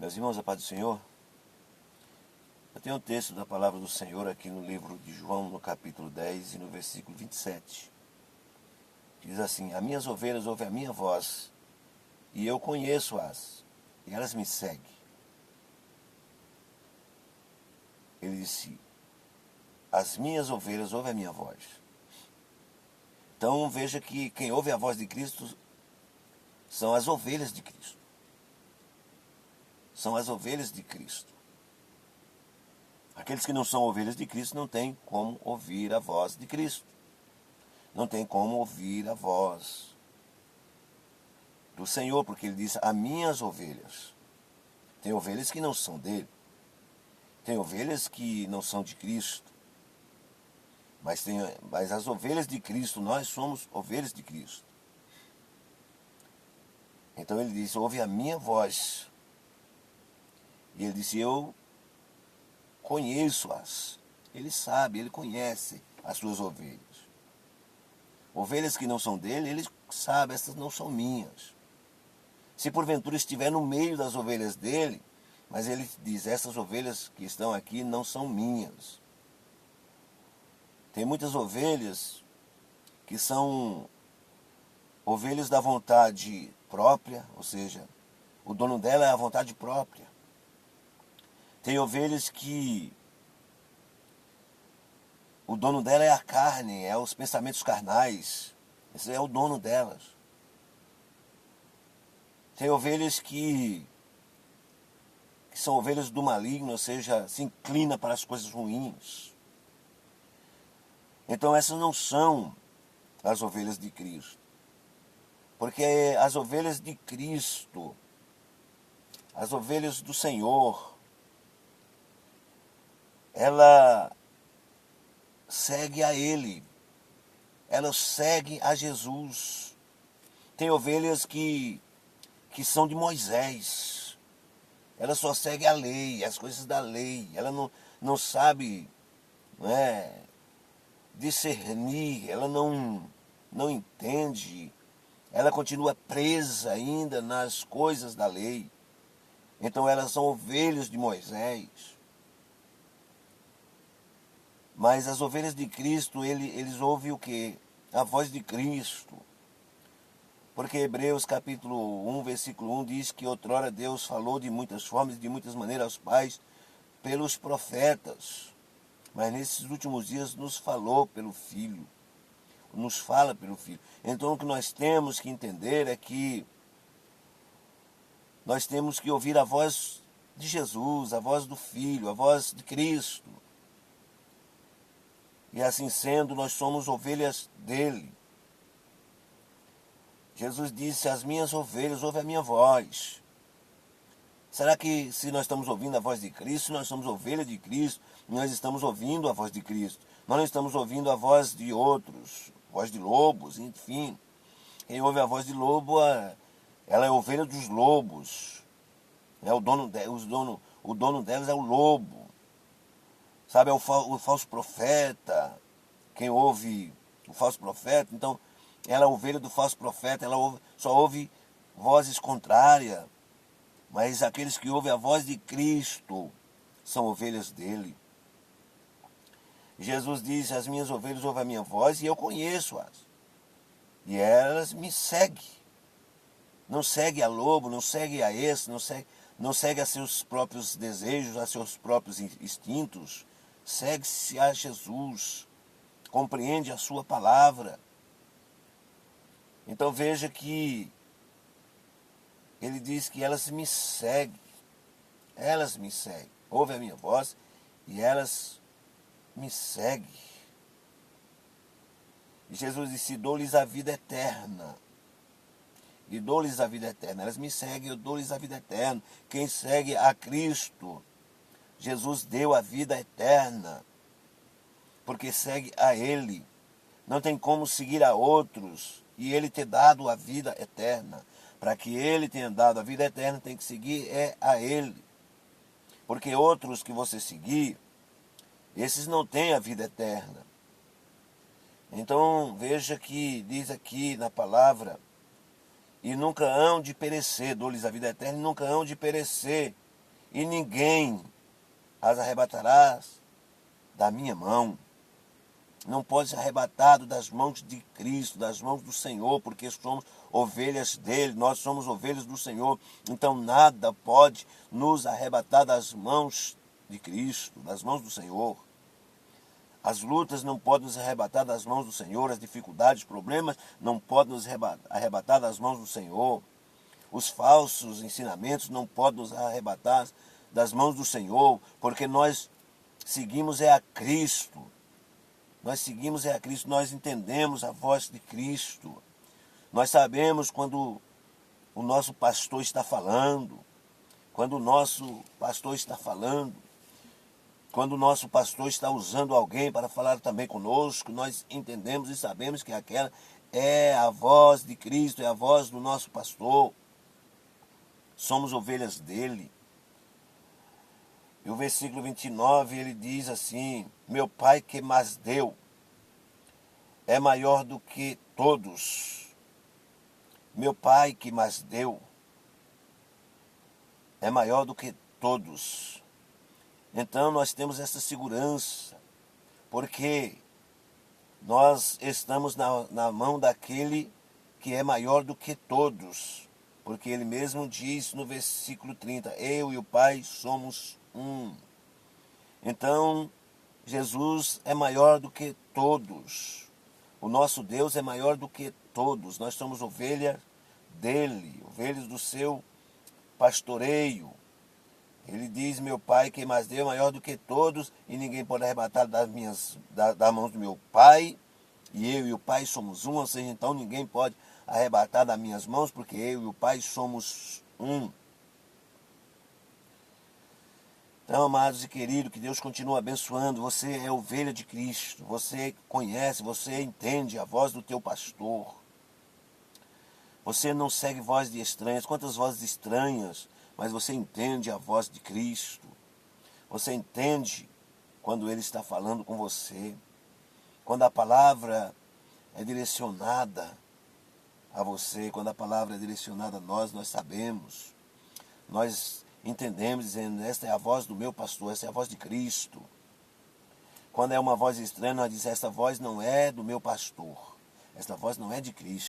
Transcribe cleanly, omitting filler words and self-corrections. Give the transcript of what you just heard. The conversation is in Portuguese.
Meus irmãos, a paz do Senhor, eu tenho um texto da palavra do Senhor aqui no livro de João, no capítulo 10 e no versículo 27. Diz assim: as minhas ovelhas ouvem a minha voz, e eu conheço-as, e elas me seguem. Ele disse: as minhas ovelhas ouvem a minha voz. Então veja que quem ouve a voz de Cristo são as ovelhas de Cristo. São as ovelhas de Cristo. Aqueles que não são ovelhas de Cristo não têm como ouvir a voz de Cristo. Não tem como ouvir a voz do Senhor, porque ele diz: as minhas ovelhas. Tem ovelhas que não são dele. Tem ovelhas que não são de Cristo. Mas as ovelhas de Cristo, nós somos ovelhas de Cristo. Então ele disse: ouve a minha voz. E ele disse: eu conheço-as. Ele sabe, ele conhece as suas ovelhas. Ovelhas que não são dele, ele sabe, essas não são minhas. Se porventura estiver no meio das ovelhas dele, mas ele diz: essas ovelhas que estão aqui não são minhas. Tem muitas ovelhas que são ovelhas da vontade própria, ou seja, o dono dela é a vontade própria. Tem ovelhas que o dono dela é a carne, é os pensamentos carnais. Esse é o dono delas. Tem ovelhas que são ovelhas do maligno, ou seja, se inclina para as coisas ruins. Então essas não são as ovelhas de Cristo. Porque as ovelhas de Cristo, as ovelhas do Senhor, ela segue a Ele, ela segue a Jesus. Tem ovelhas que são de Moisés, ela só segue a lei, as coisas da lei, ela não sabe, discernir, ela não entende, ela continua presa ainda nas coisas da lei. Então elas são ovelhas de Moisés. Mas as ovelhas de Cristo, eles ouvem o quê? A voz de Cristo. Porque Hebreus capítulo 1, versículo 1 diz que outrora Deus falou de muitas formas, de muitas maneiras aos pais, pelos profetas. Mas nesses últimos dias nos falou pelo Filho. Nos fala pelo Filho. Então o que nós temos que entender é que nós temos que ouvir a voz de Jesus, a voz do Filho, a voz de Cristo. E assim sendo, nós somos ovelhas dele. Jesus disse: as minhas ovelhas ouvem a minha voz. Será que se nós estamos ouvindo a voz de Cristo, nós somos ovelhas de Cristo, nós estamos ouvindo a voz de Cristo? Nós não estamos ouvindo a voz de outros, voz de lobos, enfim. Quem ouve a voz de lobo, ela é ovelha dos lobos. O dono delas é o lobo. Sabe, é o falso profeta. Quem ouve o falso profeta, então ela é a ovelha do falso profeta, ela só ouve vozes contrárias. Mas aqueles que ouvem a voz de Cristo são ovelhas dele. Jesus disse: as minhas ovelhas ouvem a minha voz e eu conheço-as. E elas me seguem. Não segue a lobo, não segue a esse, não segue a seus próprios desejos, a seus próprios instintos. Segue-se a Jesus. Compreende a sua palavra. Então veja que ele diz que elas me seguem. Elas me seguem. Ouvem a minha voz e elas me seguem. E Jesus disse: dou-lhes a vida eterna. E dou-lhes a vida eterna. Elas me seguem, eu dou-lhes a vida eterna. Quem segue a Cristo, Jesus deu a vida eterna. Porque segue a Ele. Não tem como seguir a outros e Ele ter dado a vida eterna. Para que Ele tenha dado a vida eterna, tem que seguir a Ele. Porque outros que você seguir, esses não têm a vida eterna. Então veja que diz aqui na palavra: e nunca hão de perecer, dou-lhes a vida eterna, e nunca hão de perecer. e ninguém as arrebatará da minha mão. Não pode ser arrebatado das mãos de Cristo, das mãos do Senhor, porque somos ovelhas dele, nós somos ovelhas do Senhor. Então nada pode nos arrebatar das mãos de Cristo, das mãos do Senhor. As lutas não podem nos arrebatar das mãos do Senhor, as dificuldades, os problemas não podem nos arrebatar das mãos do Senhor. Os falsos ensinamentos não podem nos arrebatar das mãos do Senhor, porque nós seguimos a Cristo. Nós seguimos a Cristo, nós entendemos a voz de Cristo. Nós sabemos quando o nosso pastor está falando, quando o nosso pastor está falando, quando o nosso pastor está usando alguém para falar também conosco, nós entendemos e sabemos que aquela é a voz de Cristo, é a voz do nosso pastor. Somos ovelhas dele. E o versículo 29, ele diz assim: meu Pai que mais deu é maior do que todos. Meu Pai que mais deu é maior do que todos. Então nós temos essa segurança, porque nós estamos na mão daquele que é maior do que todos. Porque ele mesmo diz no versículo 30, eu e o Pai somos um. Então, Jesus é maior do que todos. O nosso Deus é maior do que todos. Nós somos ovelhas dele, ovelhas do seu pastoreio. Ele diz, meu Pai, quem mais deu é maior do que todos, e ninguém pode arrebatar da mão do meu Pai. E eu e o Pai somos um, ou seja, então ninguém pode arrebatar das minhas mãos, porque eu e o Pai somos um. Então, amados e queridos, que Deus continue abençoando. Você é ovelha de Cristo, você conhece, você entende a voz do teu pastor. Você não segue voz de estranhas. Quantas vozes estranhas, mas você entende a voz de Cristo. Você entende quando Ele está falando com você. Quando a palavra é direcionada a você, quando a palavra é direcionada a nós, nós sabemos. Nós entendemos, dizendo, esta é a voz do meu pastor, esta é a voz de Cristo. Quando é uma voz estranha, nós dizemos, esta voz não é do meu pastor. Esta voz não é de Cristo.